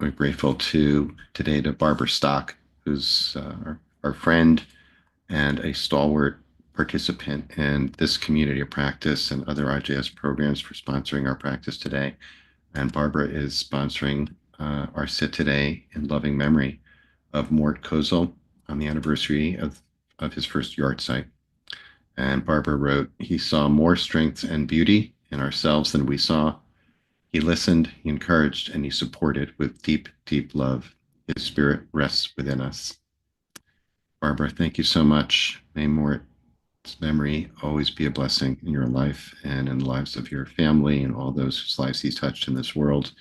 we're grateful today to Barbara Stock, who's our friend and a stalwart participant in this community of practice and other IJS programs for sponsoring our practice today. And Barbara is sponsoring our sit today in loving memory of Mort Kozel on the anniversary of his first yard site. And Barbara wrote, he saw more strength and beauty in ourselves than we saw. He listened, he encouraged, and he supported with deep, deep love. His spirit rests within us. Barbara, thank you so much. May Mort's memory always be a blessing in your life and in the lives of your family and all those whose lives he's touched in this world.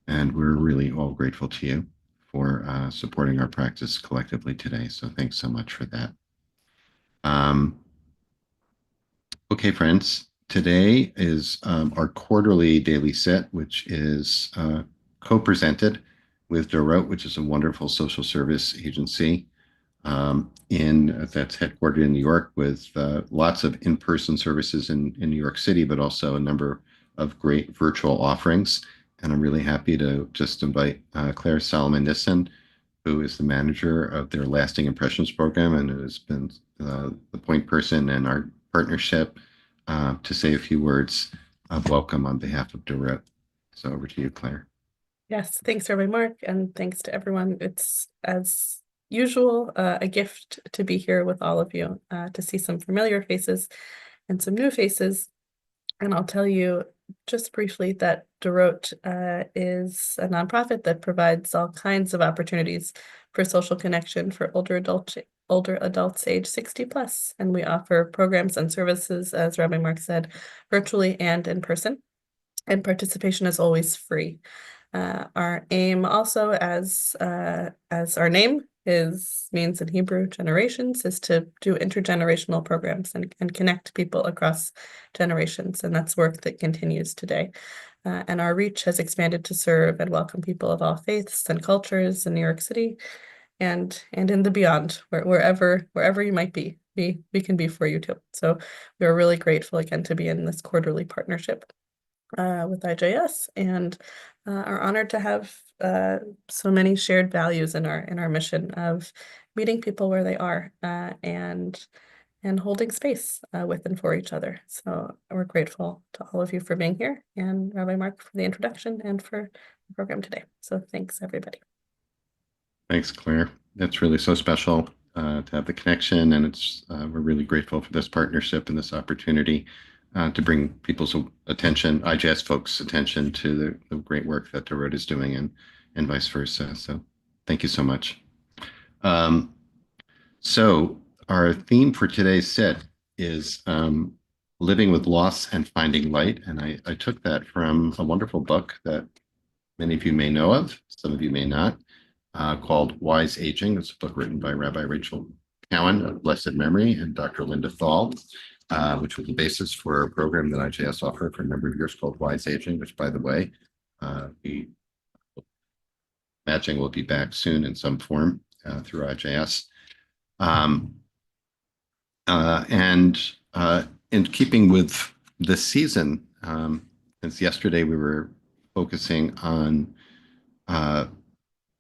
And we're really all grateful to you for supporting our practice collectively today. So thanks so much for that. Um, okay, friends, today is our quarterly daily set, which is co-presented with Dorot, which is a wonderful social service agency that's headquartered in New York with lots of in-person services in New York City, but also a number of great virtual offerings. And I'm really happy to just invite Claire Solomon-Nissen, who is the manager of their Lasting Impressions program and who has been the point person in our partnership, to say a few words of welcome on behalf of Dorot. So over to you, Claire. Yes, thanks, Rabbi Mark, and thanks to everyone. It's, as usual, a gift to be here with all of you, to see some familiar faces and some new faces. And I'll tell you just briefly that Dorot is a nonprofit that provides all kinds of opportunities for social connection for older adults age 60 plus. And we offer programs and services, as Rabbi Mark said, virtually and in person. And participation is always free. Our aim also, as our name means in Hebrew, generations, is to do intergenerational programs and connect people across generations. And that's work that continues today. And our reach has expanded to serve and welcome people of all faiths and cultures in New York City and in the beyond, wherever you might be, we can be for you too. So we're really grateful again to be in this quarterly partnership with IJS, and are honored to have so many shared values in our mission of meeting people where they are, and holding space with and for each other. So we're grateful to all of you for being here, and Rabbi Mark for the introduction and for the program today. So thanks, everybody. Thanks, Claire. That's really so special to have the connection, and we're really grateful for this partnership and this opportunity to bring people's attention, IJS folks' attention to the great work that Dorot is doing, and vice versa. So thank you so much. So our theme for today's set is living with loss and finding light. And I took that from a wonderful book that many of you may know of, some of you may not, called Wise Aging. It's a book written by Rabbi Rachel Cowan of blessed memory and Dr. Linda Thal, which was the basis for a program that IJS offered for a number of years called Wise Aging, which, by the way, we imagining will be back soon in some form through IJS. And in keeping with this season, since yesterday we were focusing on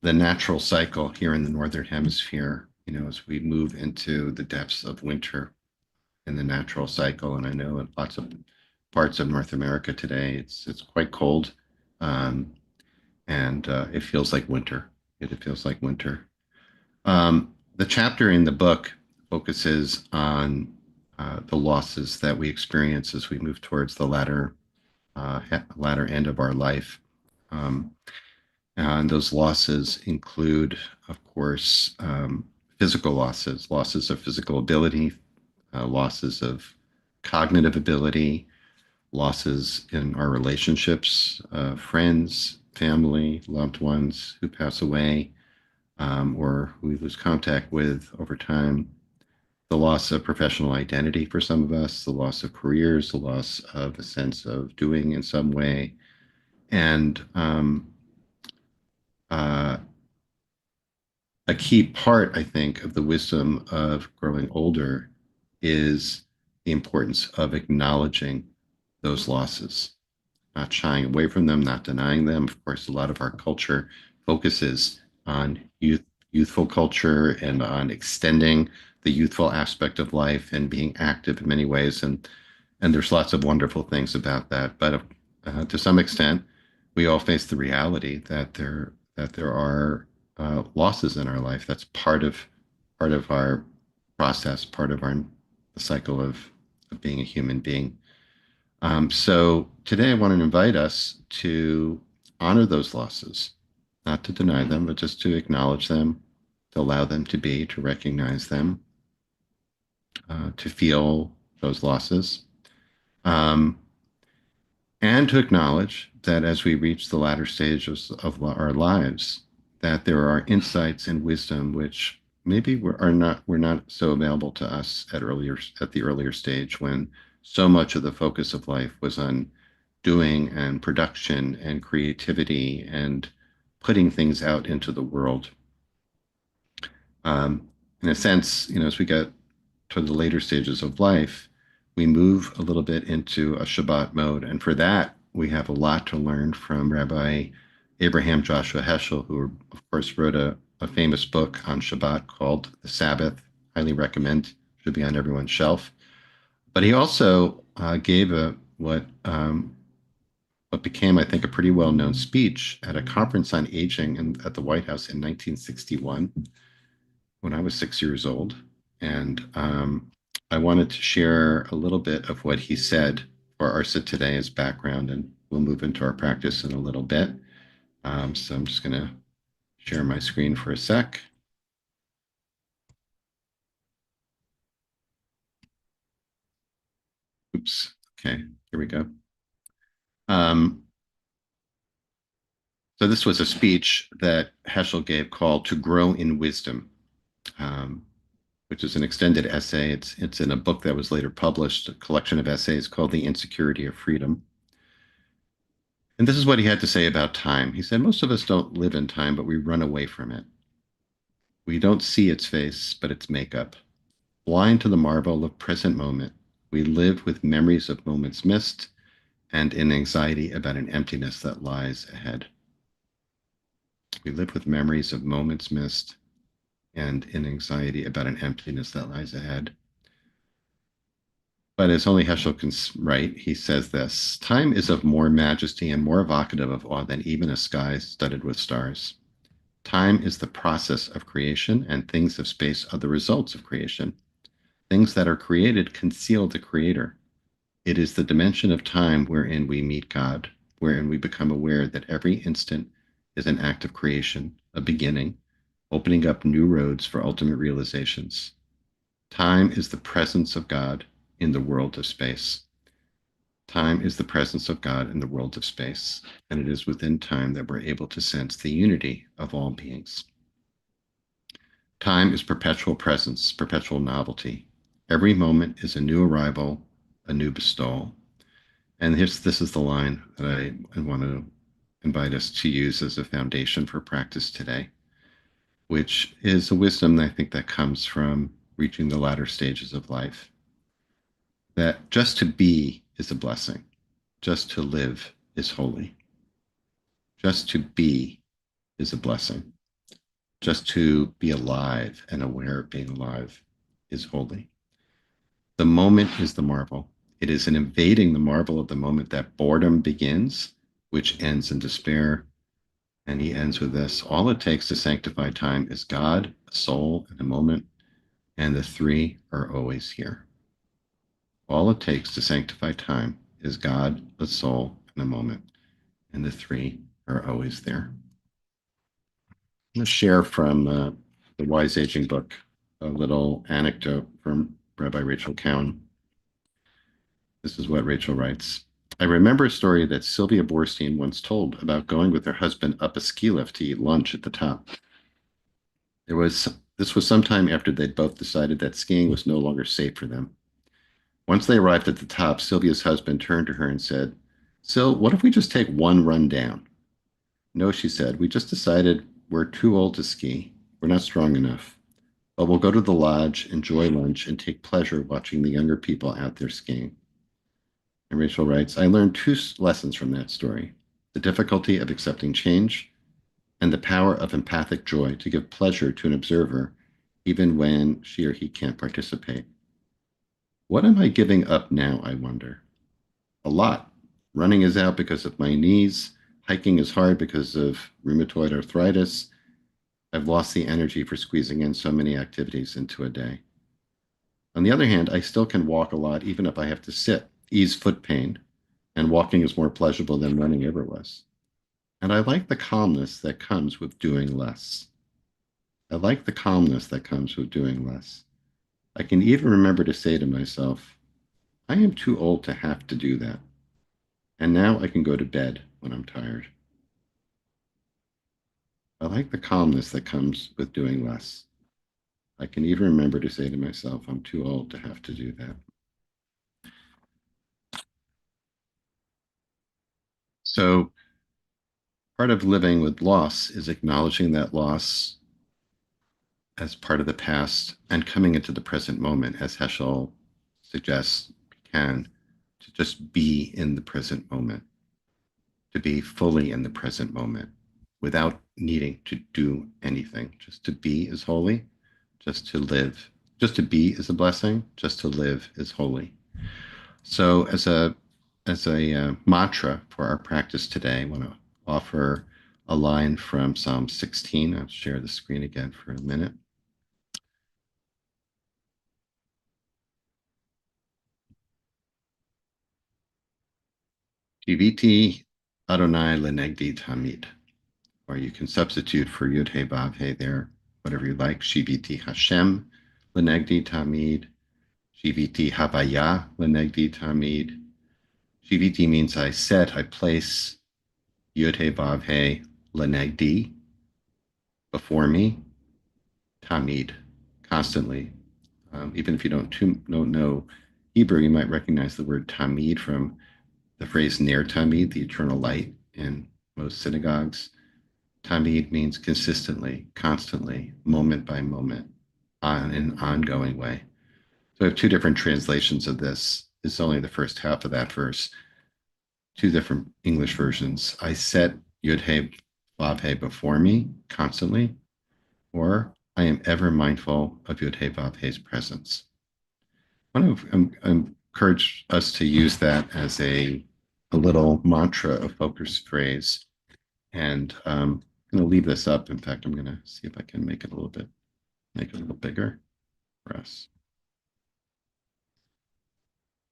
the natural cycle here in the Northern Hemisphere, as we move into the depths of winter in the natural cycle. And I know in lots of parts of North America today, it's quite cold, and it feels like winter. It feels like winter. The chapter in the book focuses on the losses that we experience as we move towards the latter end of our life. And those losses include, of course, physical losses of physical ability, losses of cognitive ability, losses in our relationships, friends, family, loved ones who pass away, or who we lose contact with over time, the loss of professional identity for some of us, the loss of careers, the loss of a sense of doing in some way. And a key part, I think, of the wisdom of growing older is the importance of acknowledging those losses, not shying away from them, not denying them. Of course, a lot of our culture focuses on youthful culture and on extending the youthful aspect of life and being active in many ways. And there's lots of wonderful things about that. But to some extent, we all face the reality that there are losses in our life. That's part of our process, part of our the cycle of being a human being. So today I want to invite us to honor those losses, not to deny them, but just to acknowledge them, to allow them to be, to recognize them, to feel those losses, um, and to acknowledge that as we reach the latter stages of our lives, that there are insights and wisdom which maybe were not so available to us at the earlier stage when so much of the focus of life was on doing and production and creativity and putting things out into the world. In a sense, as we get to the later stages of life, we move a little bit into a Shabbat mode. And for that, we have a lot to learn from Rabbi Abraham Joshua Heschel, who, of course, wrote a famous book on Shabbat called The Sabbath. Highly recommend, should be on everyone's shelf. But he also gave what became, I think, a pretty well-known speech at a conference on aging at the White House in 1961 when I was 6 years old. And I wanted to share a little bit of what he said for our sit today as background, and we'll move into our practice in a little bit. So I'm just going to share my screen for a sec. Oops. Okay, here we go. Um, so this was a speech that Heschel gave called "To Grow in Wisdom," um, which is an extended essay. It's in a book that was later published, a collection of essays called "The Insecurity of Freedom." And this is what he had to say about time. He said, most of us don't live in time, but we run away from it. We don't see its face, but its makeup. Blind to the marvel of present moment, we live with memories of moments missed and in anxiety about an emptiness that lies ahead. We live with memories of moments missed and in anxiety about an emptiness that lies ahead. But as only Heschel can write, he says this: time is of more majesty and more evocative of awe than even a sky studded with stars. Time is the process of creation, and things of space are the results of creation. Things that are created conceal the creator. It is the dimension of time wherein we meet God, wherein we become aware that every instant is an act of creation, a beginning, opening up new roads for ultimate realizations. Time is the presence of God in the world of space. Time is the presence of God in the world of space, and it is within time that we're able to sense the unity of all beings. Time is perpetual presence, perpetual novelty. Every moment is a new arrival, a new bestowal. And this is the line that I want to invite us to use as a foundation for practice today, which is a wisdom that I think that comes from reaching the latter stages of life. That just to be is a blessing. Just to live is holy. Just to be is a blessing. Just to be alive and aware of being alive is holy. The moment is the marvel. It is in invading the marvel of the moment that boredom begins, which ends in despair. And he ends with this: all it takes to sanctify time is God, a soul, and a moment, and the three are always here. All it takes to sanctify time is God, a soul, and a moment, and the three are always there. I'm going to share from the Wise Aging book a little anecdote from Rabbi Rachel Cowan. This is what Rachel writes. I remember a story that Sylvia Boorstein once told about going with her husband up a ski lift to eat lunch at the top. This was sometime after they'd both decided that skiing was no longer safe for them. Once they arrived at the top, Sylvia's husband turned to her and said, Syl, what if we just take one run down? No, she said, we just decided we're too old to ski. We're not strong enough. But we'll go to the lodge, enjoy lunch, and take pleasure watching the younger people out there skiing. And Rachel writes, I learned two lessons from that story: the difficulty of accepting change and the power of empathic joy to give pleasure to an observer, even when she or he can't participate. What am I giving up now, I wonder? A lot. Running is out because of my knees. Hiking is hard because of rheumatoid arthritis. I've lost the energy for squeezing in so many activities into a day. On the other hand, I still can walk a lot, even if I have to sit, ease foot pain, and walking is more pleasurable than running ever was. And I like the calmness that comes with doing less. I like the calmness that comes with doing less. I can even remember to say to myself, I am too old to have to do that. And now I can go to bed when I'm tired. I like the calmness that comes with doing less. I can even remember to say to myself, I'm too old to have to do that. So part of living with loss is acknowledging that loss as part of the past and coming into the present moment, as Heschel suggests we can, to just be in the present moment, to be fully in the present moment without needing to do anything. Just to be is holy, just to live. Just to be is a blessing, just to live is holy. So as a mantra for our practice today, I want to offer a line from Psalm 16. I'll share the screen again for a minute. Tiviti Adonai lenegdi tamid, or you can substitute for Yud He Vav He there, whatever you like. Shiviti Hashem lenegdi tamid, Shiviti Havaya lenegdi tamid. Shiviti means I set, I place Yud He Vav He lenegdi, before me, tamid, constantly. Even if you don't know Hebrew, you might recognize the word tamid from the phrase ner tamid, the eternal light, in most synagogues. Tamid means consistently, constantly, moment by moment, on an ongoing way. So I have two different translations of this. It's only the first half of that verse, two different English versions. I set Yud He Vav He before me constantly, or I am ever mindful of Yud He Vav He's presence. I want to encourage us to use that as a little mantra, a focus phrase. And I'm going to leave this up. In fact, I'm going to see if I can make it make it a little bigger for us.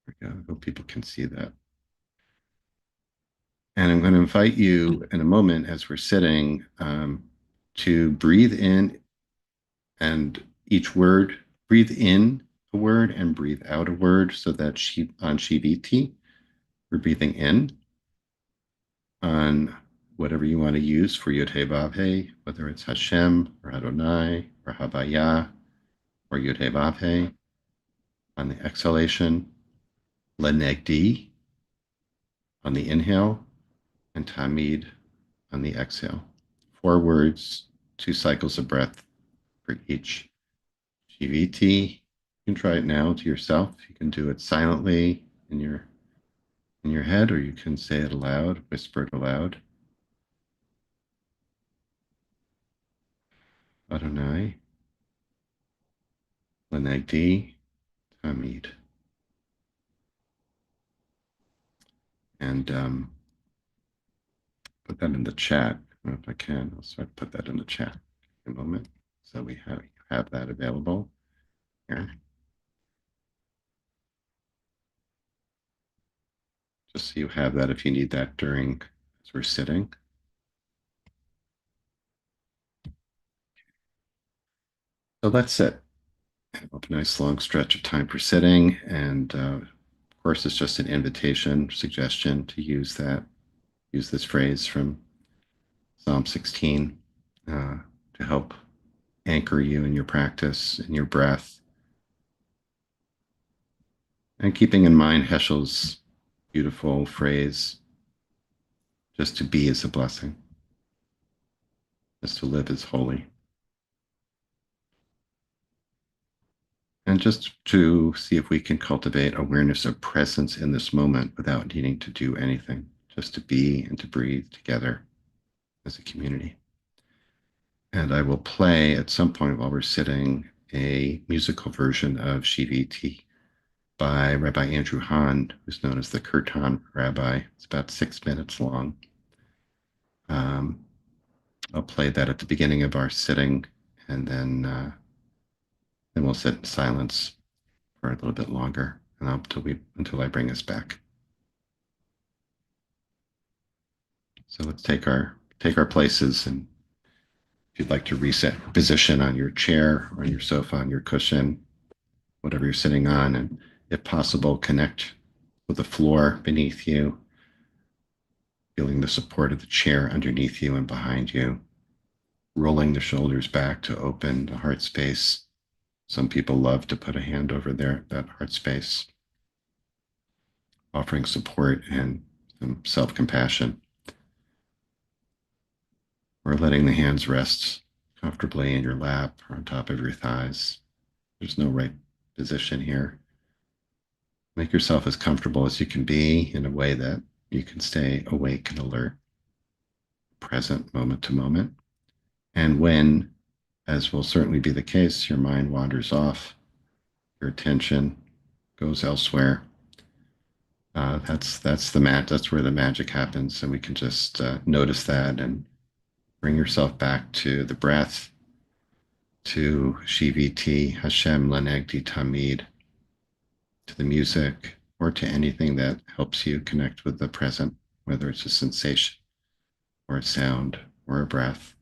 There we go. I hope people can see that. And I'm going to invite you in a moment as we're sitting to breathe in and each word, breathe in a word and breathe out a word so that on Shiviti, we're breathing in on whatever you want to use for Yud He Vav He, whether it's Hashem or Adonai or Havaya or Yud He Vav He. On the exhalation, Lenegdi on the inhale, and Tamid on the exhale. 4 words, 2 cycles of breath for each. Shiviti, you can try it now to yourself. You can do it silently in your head, or you can say it aloud, whisper it aloud. Adonai, Lenegdi, Tamid. And put that in the chat. I don't know if I can. I'll start to put that in the chat in a moment. So we have that available here. Just so you have that if you need that during as we're sitting. So let's sit. Have a nice long stretch of time for sitting. And of course, it's just an invitation, suggestion to use this phrase from Psalm 16 to help anchor you in your practice, in your breath. And keeping in mind Heschel's beautiful phrase, just to be is a blessing, just to live is holy. And just to see if we can cultivate awareness of presence in this moment without needing to do anything, just to be and to breathe together as a community. And I will play at some point while we're sitting a musical version of Shiviti by Rabbi Andrew Hahn, who's known as the Kirtan Rabbi. It's about 6 minutes long. I'll play that at the beginning of our sitting, and then we'll sit in silence for a little bit longer, and until I bring us back. So let's take our places, and if you'd like to reset position on your chair, on your sofa, on your cushion, whatever you're sitting on, and if possible, connect with the floor beneath you, feeling the support of the chair underneath you and behind you, rolling the shoulders back to open the heart space. Some people love to put a hand over that heart space, offering support and some self-compassion, or letting the hands rest comfortably in your lap or on top of your thighs. There's no right position here. Make yourself as comfortable as you can be in a way that you can stay awake and alert, present moment to moment. And when, as will certainly be the case, your mind wanders off, your attention goes elsewhere, that's that's where the magic happens, and we can just notice that and bring yourself back to the breath, to Shiviti, Hashem Lanegdi Tamid, to the music, or to anything that helps you connect with the present, whether it's a sensation or a sound or a breath.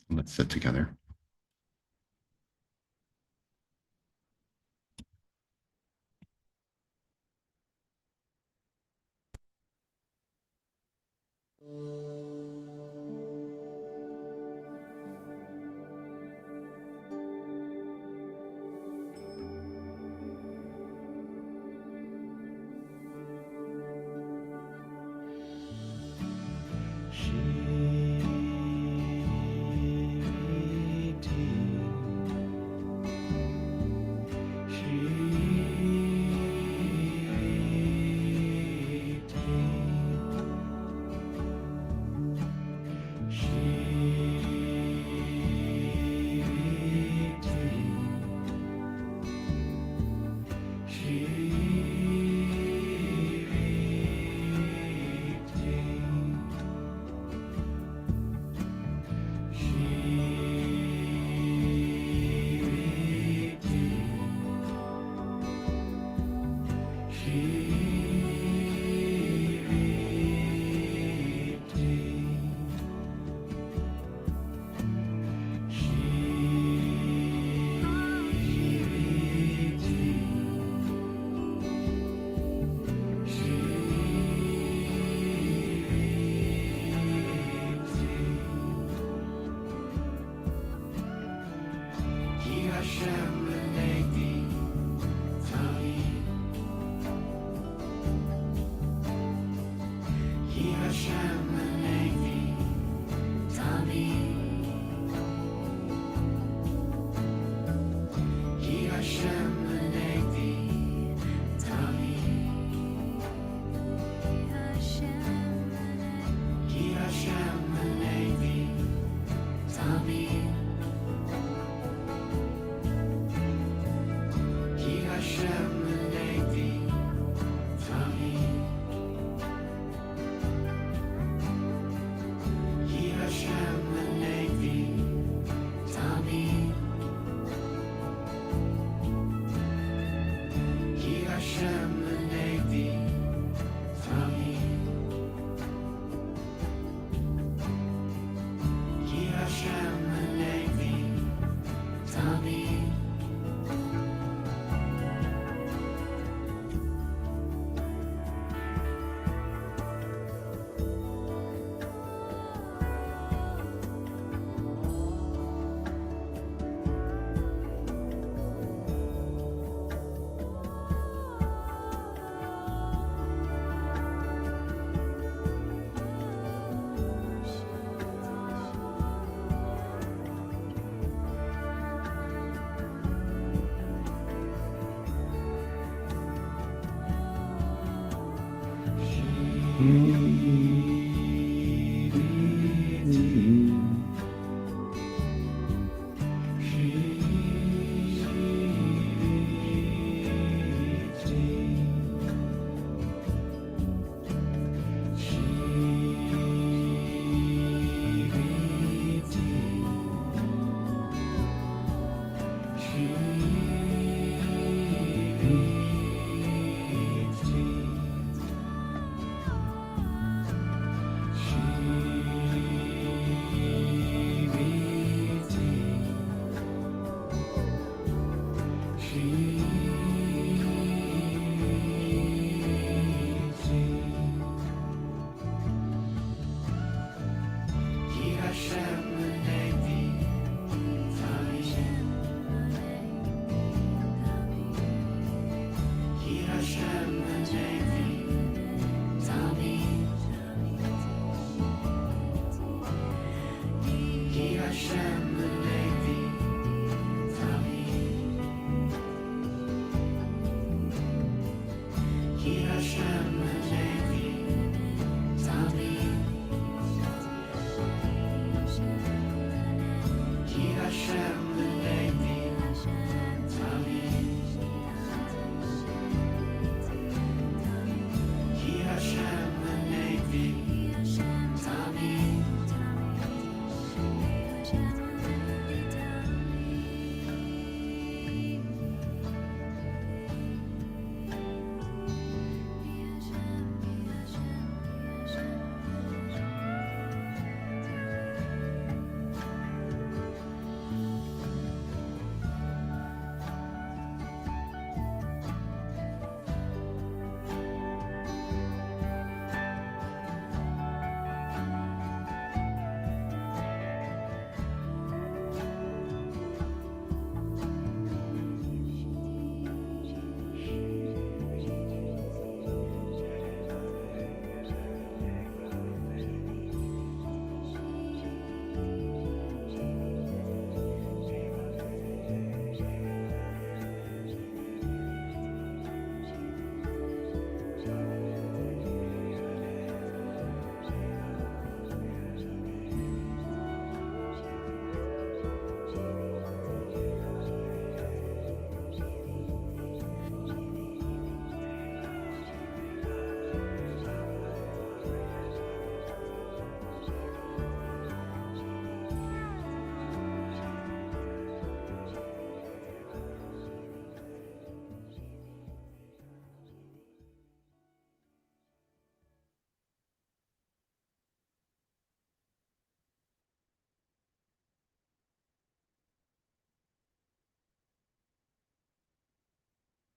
Let's sit together.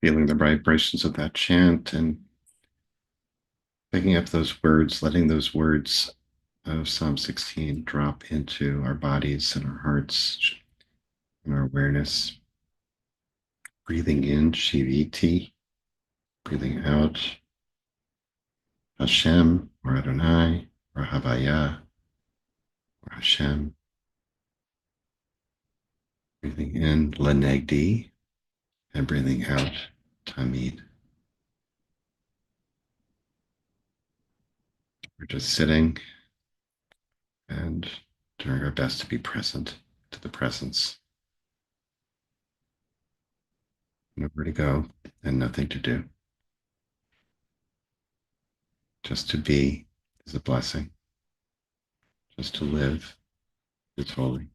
Feeling the vibrations of that chant and picking up those words, letting those words of Psalm 16 drop into our bodies and our hearts and our awareness. Breathing in Shiviti, breathing out Hashem or Adonai or Havaya or Hashem. Breathing in Lenegdi and breathing out Tamid. We're just sitting and doing our best to be present to the presence. Nowhere to go and nothing to do. Just to be is a blessing. Just to live is holy.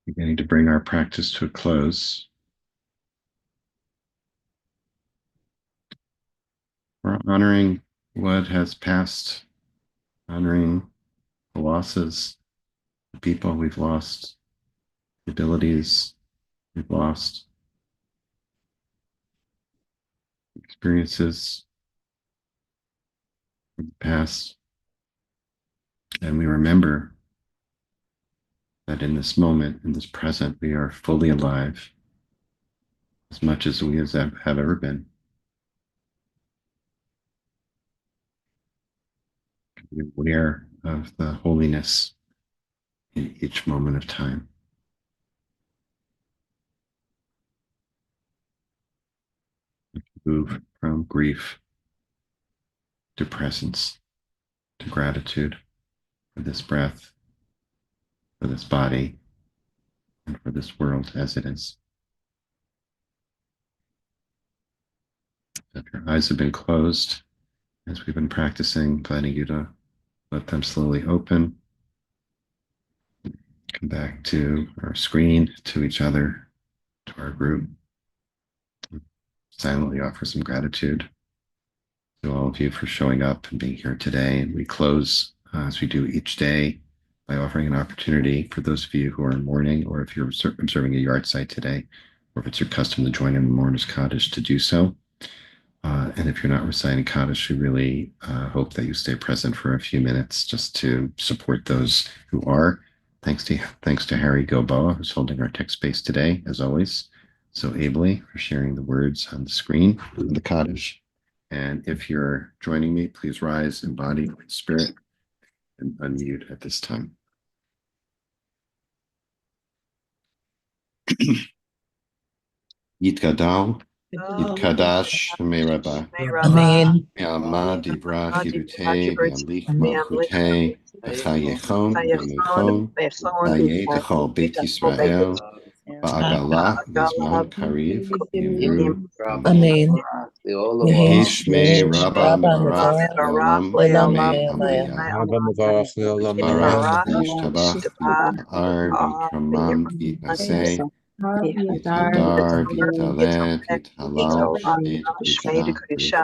Beginning to bring our practice to a close. We're honoring what has passed, honoring the losses, the people we've lost, abilities we've lost, experiences from the past. And we remember that in this moment, in this present, we are fully alive as much as we have ever been. Be aware of the holiness in each moment of time. Move from grief to presence, to gratitude for this breath, for this body, and for this world as it is. If your eyes have been closed, as we've been practicing, inviting you to let them slowly open. Come back to our screen, to each other, to our group. Silently offer some gratitude to all of you for showing up and being here today. And we close, as we do each day, by offering an opportunity for those of you who are in mourning, or if you're observing a yard site today, or if it's your custom to join in the mourner's cottage, to do so. And if you're not reciting Kaddish, we really hope that you stay present for a few minutes just to support those who are. Thanks to Harry Gilboa, who's holding our text space today, as always, so ably for sharing the words on the screen of the Kaddish. And if you're joining me, please rise in body and spirit and unmute at this time. Yitgadal, Yitkadash, Meraba. Amen. Yama Divra Hirute, Yamlich Malchute, Bechayechon, Yamechon, Ayetachol Beit Yisrael, Ba'agala, Bizman Kariv, Yimru, Amen. Amen. Yehi Yehi Shmei Shmei Rabba Rabba Mevarach, Mevorach Leolam, Leolam Vamei Vameavaya. Amayah. Abba Mavarach Leolam Barach, Vameavaya. V'yishtabach, V'yitpa'ar, V'yitramam, V'yitnaseh, Yithadar, V'yitalet, V'yithalal, Shmei Kedusha,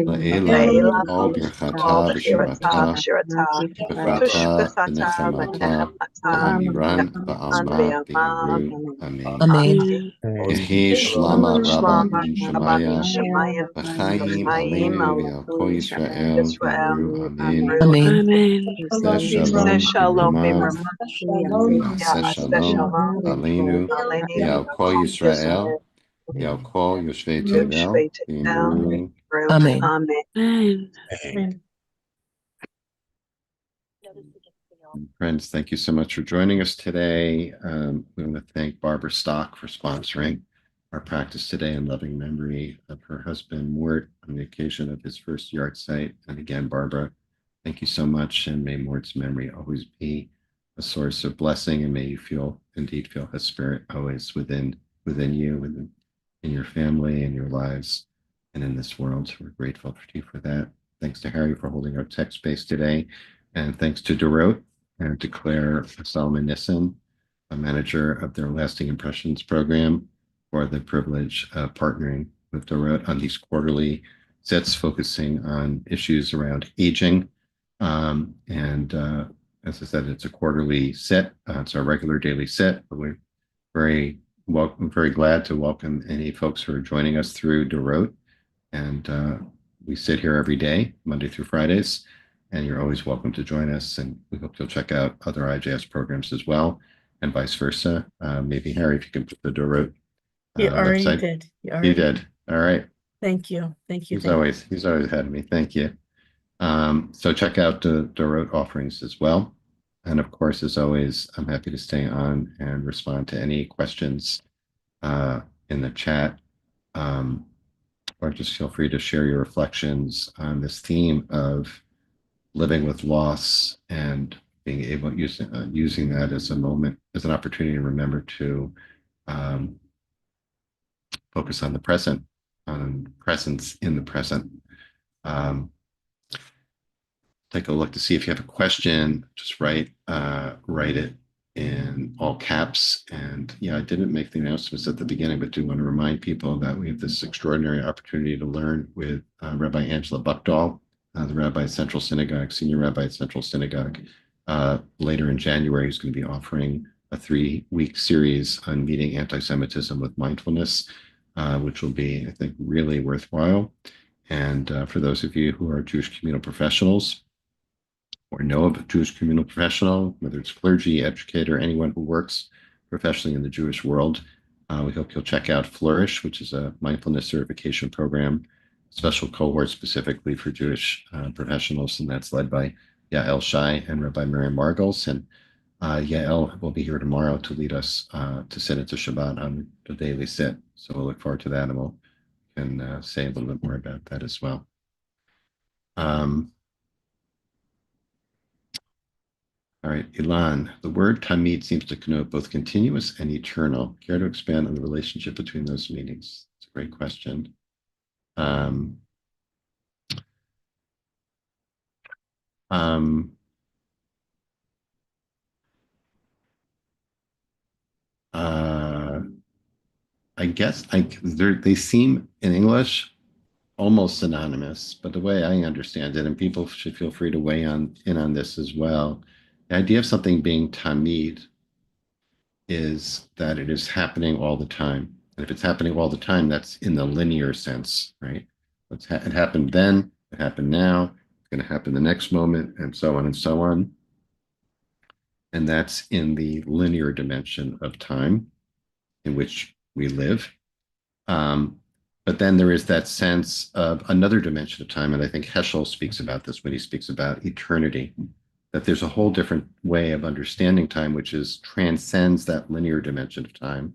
La'ela, Kol Birchata, V'shirata, B'chata, B'nechemata, B'amiran, Ba'alma, B'yimru, Amen. Amen. Yehi Shlama Rabba Ben Shemaya, B'chaim Aleinu V'al Kol Yisrael, V'yimru, Amen. Amen. Seh Shalom B'mamav, V'yaseh Shalom Aleinu, V'al Kol Yisrael, V'al Kol Yoshvei Tevel, V'yimru. Amen. Amen. Friends, thank you so much for joining us today. We want to thank Barbara Stock for sponsoring our practice today in loving memory of her husband, Mort, on the occasion of his first yard site. And again, Barbara, thank you so much. And may Mort's memory always be a source of blessing. And may you indeed feel his spirit always within you, in your family, in your lives, and in this world. We're grateful to you for that. Thanks to Harry for holding our text space today. And thanks to Dorot and to Claire Solomon Nissen, a manager of their Lasting Impressions program, for the privilege of partnering with Dorot on these quarterly sets focusing on issues around aging. As I said, it's a quarterly set. It's our regular daily set, but we're very glad to welcome any folks who are joining us through Dorot. And we sit here every day, Monday through Fridays, and you're always welcome to join us. And we hope you'll check out other IJS programs as well, and vice versa. Maybe Harry, if you can put the Dorot You already website. did. You did. All right. Thank you. Thank you. He's always ahead of me. Thank you. So check out the Dorot offerings as well. And of course, as always, I'm happy to stay on and respond to any questions in the chat. Or just feel free to share your reflections on this theme of living with loss and being able using that as an opportunity to remember to focus on the present, on presence in the present. Take a look to see if you have a question. Just write it in all caps. And yeah, I didn't make the announcements at the beginning, but do want to remind people that we have this extraordinary opportunity to learn with Rabbi Angela Buckdahl, the Rabbi at Central Synagogue, Senior Rabbi at Central Synagogue. Later in January, who's going to be offering a 3-week series on meeting anti-Semitism with mindfulness, which will be, I think, really worthwhile. And for those of you who are Jewish communal professionals or know of a Jewish communal professional, whether it's clergy, educator, anyone who works professionally in the Jewish world, we hope you'll check out Flourish, which is a mindfulness certification program, special cohort specifically for Jewish professionals, and that's led by Yael Shai and Rabbi Miriam Margolius. And Yael will be here tomorrow to lead us to sit into Shabbat on the daily sit. So we'll look forward to that, and we'll can say a little bit more about that as well. Um, all right, Ilan, the word tamid seems to connote both continuous and eternal. Care to expand on the relationship between those meanings? It's a great question. Um, um, uh, I guess they seem in English almost synonymous, but the way I understand it, and people should feel free to weigh in on this as well, the idea of something being tamid is that it is happening all the time. And if it's happening all the time, that's in the linear sense, right? It happened then, it happened now, it's going to happen the next moment, and so on and so on. And that's in the linear dimension of time in which we live. Um, but then there is that sense of another dimension of time. And I think Heschel speaks about this when he speaks about eternity, that there's a whole different way of understanding time, which is transcends that linear dimension of time.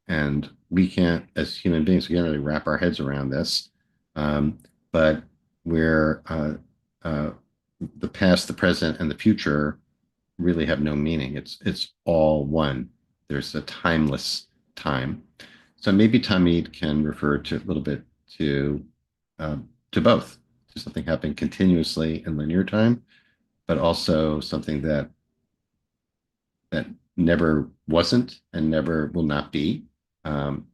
And we can't, as human beings, we can't really wrap our heads around this. But where uh, the past, the present, and the future really have no meaning. It's all one. There's a timeless time. So maybe tamid can refer to a little bit to both, to something happening continuously in linear time, but also something that never wasn't and never will not be. Um,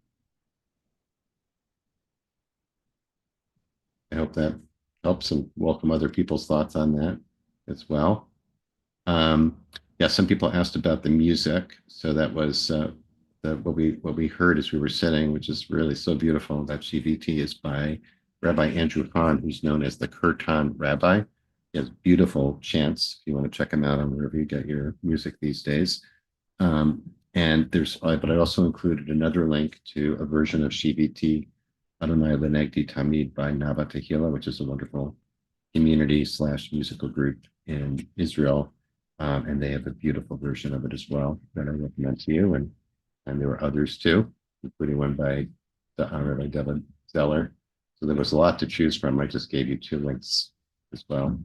I hope that helps and welcome other people's thoughts on that as well. Um, yeah, some people asked about the music, so that was what we heard as we were sitting, which is really so beautiful. That GVT is by Rabbi Andrew Hahn, who's known as the Kirtan Rabbi. He has beautiful chants. If you want to check him out on wherever you get your music these days. And but I also included another link to a version of GVT Adonai Lenegdi Tamid by Nava Tehillah, which is a wonderful community/musical group in Israel. And they have a beautiful version of it as well that I recommend to you. And there were others too, including one by Rabbi David Zeller. So there was a lot to choose from. I just gave you 2 links as well.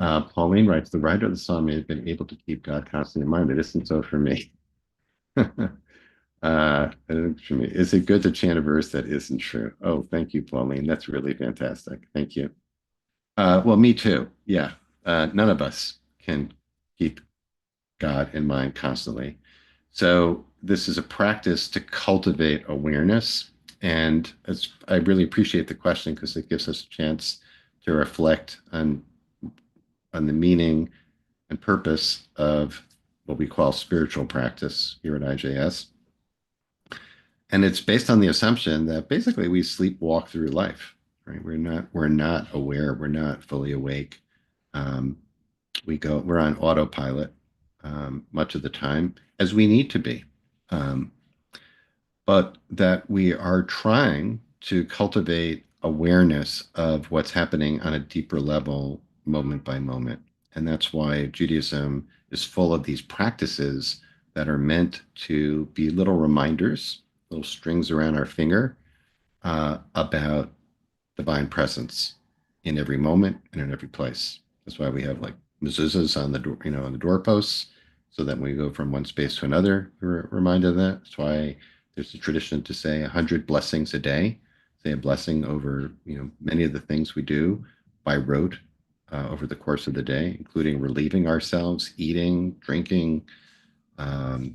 Pauline writes, the writer of the song may have been able to keep God constantly in mind. It isn't so for me. Is it good to chant a verse that isn't true? Oh, thank you, Pauline. That's really fantastic. Thank you. Well, me too. Yeah. None of us can keep God in mind constantly. So this is a practice to cultivate awareness. And I really appreciate the question because it gives us a chance to reflect on the meaning and purpose of what we call spiritual practice here at IJS. And it's based on the assumption that basically we sleepwalk through life, right? We're not aware, we're not fully awake. Um, we're on autopilot much of the time, as we need to be. Um, but that we are trying to cultivate awareness of what's happening on a deeper level, moment by moment. And that's why Judaism is full of these practices that are meant to be little reminders, little strings around our finger about divine presence in every moment and in every place. That's why we have like mezuzahs on the door, on the doorposts, so that when we go from one space to another, we're reminded of that. That's why there's a tradition to say 100 blessings a day, say a blessing over many of the things we do by rote over the course of the day, including relieving ourselves, eating, drinking, um,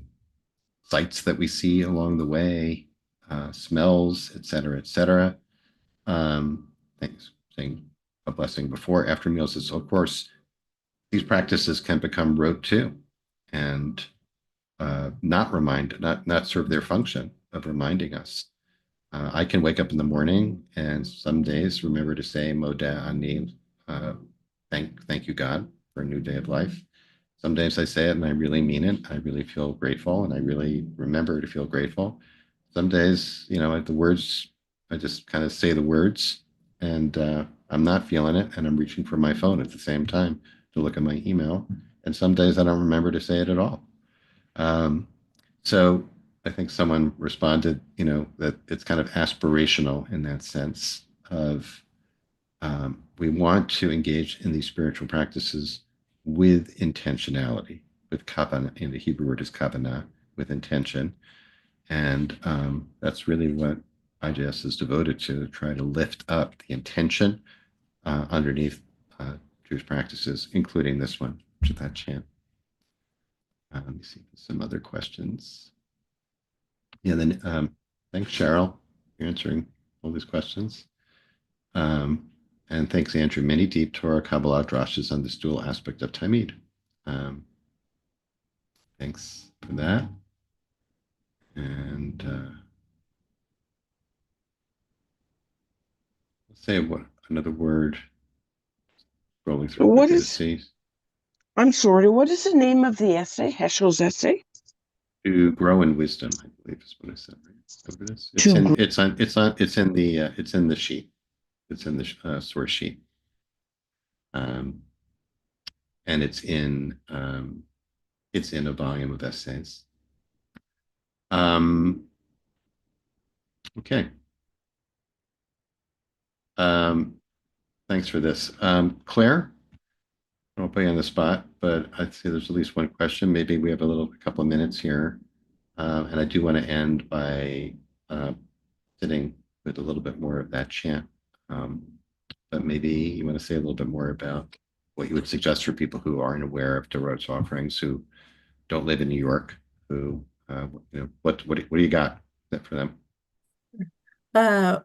sights that we see along the way, smells, et cetera, et cetera. Things saying a blessing before, after meals. Is, of course, these practices can become rote too. And not serve their function of reminding us. I can wake up in the morning and some days remember to say Modeh Ani, uh, thank you God for a new day of life. Some days I say it and I really mean it. I really feel grateful and I really remember to feel grateful. Some days, the words, I just kind of say the words and I'm not feeling it and I'm reaching for my phone at the same time to look at my email. And some days I don't remember to say it at all. Um, so I think someone responded, that it's kind of aspirational in that sense of we want to engage in these spiritual practices with intentionality, with kavanah. In the Hebrew word is kavanah, with intention, and that's really what IJS is devoted to try to lift up the intention underneath Jewish practices, including this one, which is that chant. Let me see some other questions. Yeah, then thanks, Cheryl, for answering all these questions. Um, and thanks, Andrew. Many deep Torah Kabbalah drashes on this dual aspect of Tamid. Um, thanks for that. And let's say what another word, scrolling through What quickly to is, see. I'm sorry, what is the name of the essay? Heschel's essay? To grow in wisdom, I believe is what I said, right? Over this. To grow. It's in the sheet. It's in the source sheet. Um, and it's in a volume of essays. Okay. Thanks for this. Claire, I'll put you on the spot, but I see there's at least one question. Maybe we have a couple of minutes here. And I do want to end by sitting with a little bit more of that chant. Um, but maybe you want to say a little bit more about what you would suggest for people who aren't aware of Dorot's offerings, who don't live in New York, who, what do you got for them? Uh,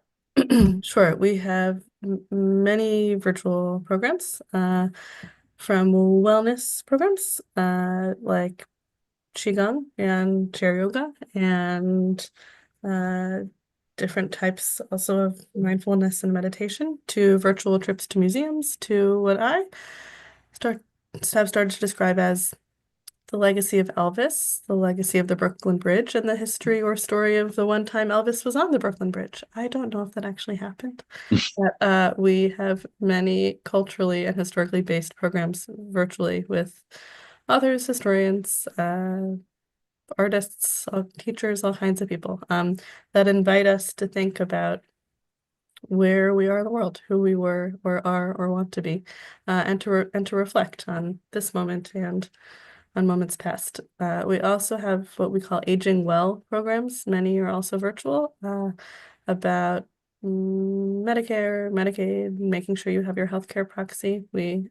sure. We have many virtual programs, from wellness programs, like Qigong and chair yoga, and uh, different types also of mindfulness and meditation, to virtual trips to museums, to what I start have started to describe as the legacy of Elvis, the legacy of the Brooklyn Bridge, and the history or story of the one time Elvis was on the Brooklyn Bridge. I don't know if that actually happened, but we have many culturally and historically based programs virtually with authors, historians, artists, teachers, all kinds of people, that invite us to think about where we are in the world, who we were or are or want to be, and to reflect on this moment and on moments past. We also have what we call aging well programs. Many are also virtual, about Medicare, Medicaid, making sure you have your healthcare proxy. We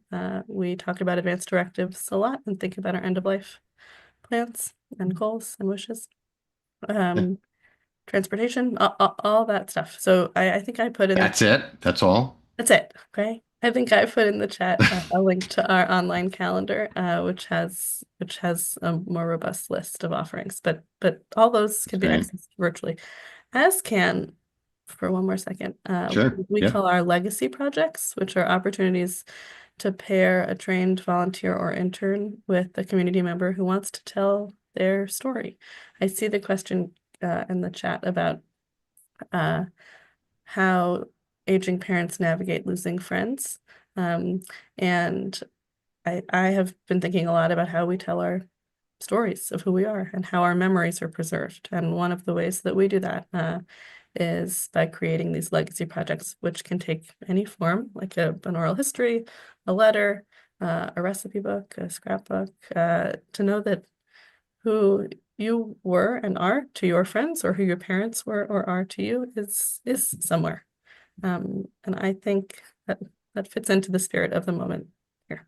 talk about advanced directives a lot and think about our end of life plans and goals and wishes. Um, Transportation, all that stuff. So I think I put in the That's it. That's all. That's it. Okay. I think I put in the chat a link to our online calendar, which has a more robust list of offerings. But all those That's can be great. accessed virtually, as can, for one more second, Sure. we Yeah. call our legacy projects, which are opportunities to pair a trained volunteer or intern with a community member who wants to tell their story. I see the question in the chat about uh, how aging parents navigate losing friends. And I have been thinking a lot about how we tell our stories of who we are and how our memories are preserved. And one of the ways that we do that is by creating these legacy projects, which can take any form, like an oral history, a letter, a recipe book, a scrapbook, to know that who you were and are to your friends, or who your parents were or are to you, is somewhere. And I think that fits into the spirit of the moment here.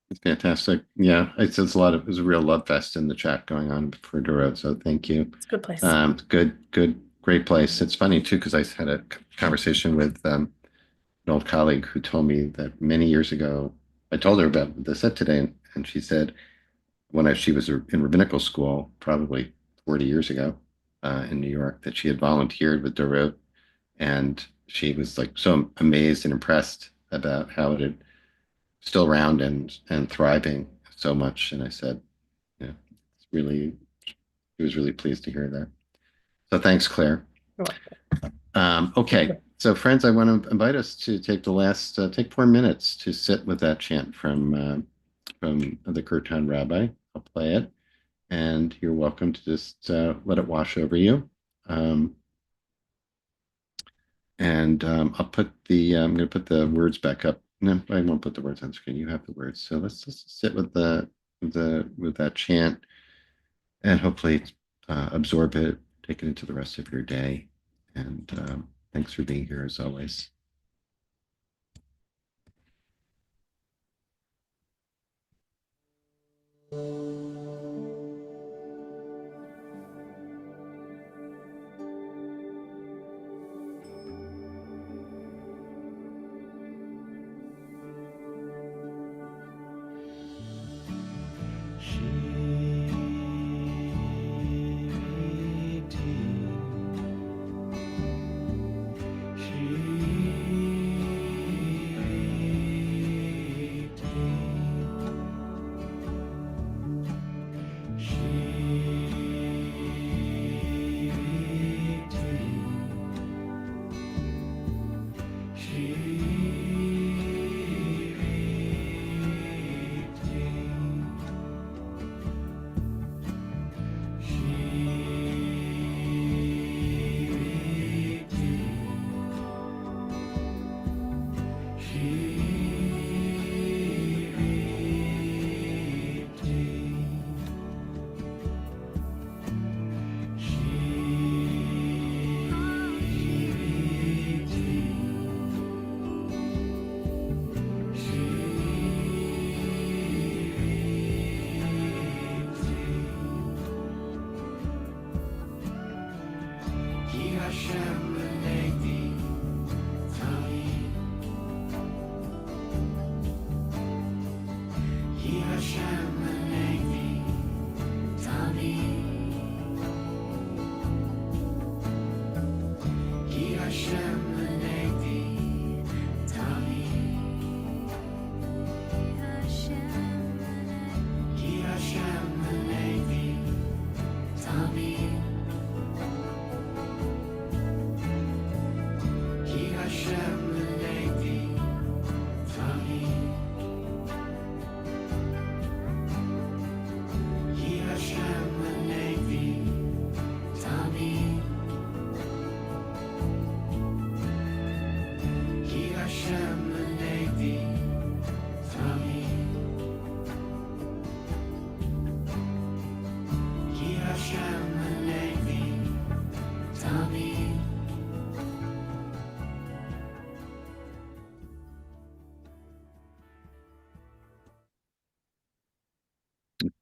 It's fantastic. Yeah. There's a real love fest in the chat going on for Dorot. So thank you. It's a good place. Good, great place. It's funny too, because I had a conversation with an old colleague who told me that many years ago, I told her about this today, and she said, when she was in rabbinical school, probably 40 years ago, in New York, that she had volunteered with Dorot, and she was like so amazed and impressed about how it had still around and thriving so much. And I said, yeah, it's really, he was really pleased to hear that. So thanks, Claire. You're welcome. Okay, so friends, I want to invite us to take the last take 4 minutes to sit with that chant from the Kirtan Rabbi. I'll play it, and you're welcome to just let it wash over you. Um, and I'll put I'm going to put the words back up. No, I won't put the words on screen. You have the words. So let's just sit with with that chant, and hopefully absorb it, take it into the rest of your day. And thanks for being here as always.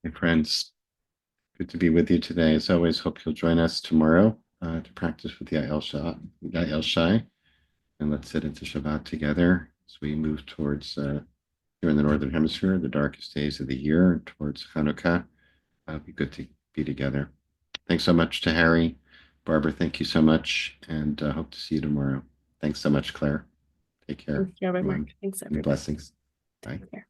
Hey, friends, good to be with you today. As always, hope you'll join us tomorrow to practice with the Yael Shai, and let's sit into Shabbat together as we move towards here in the Northern Hemisphere, the darkest days of the year, towards Hanukkah. It'll be good to be together. Thanks so much to Harry. Barbara, thank you so much, and hope to see you tomorrow. Thanks so much, Claire. Take care. Thank you, Rabbi Mark. everyone, Thanks, and everybody. blessings. Bye. Take care.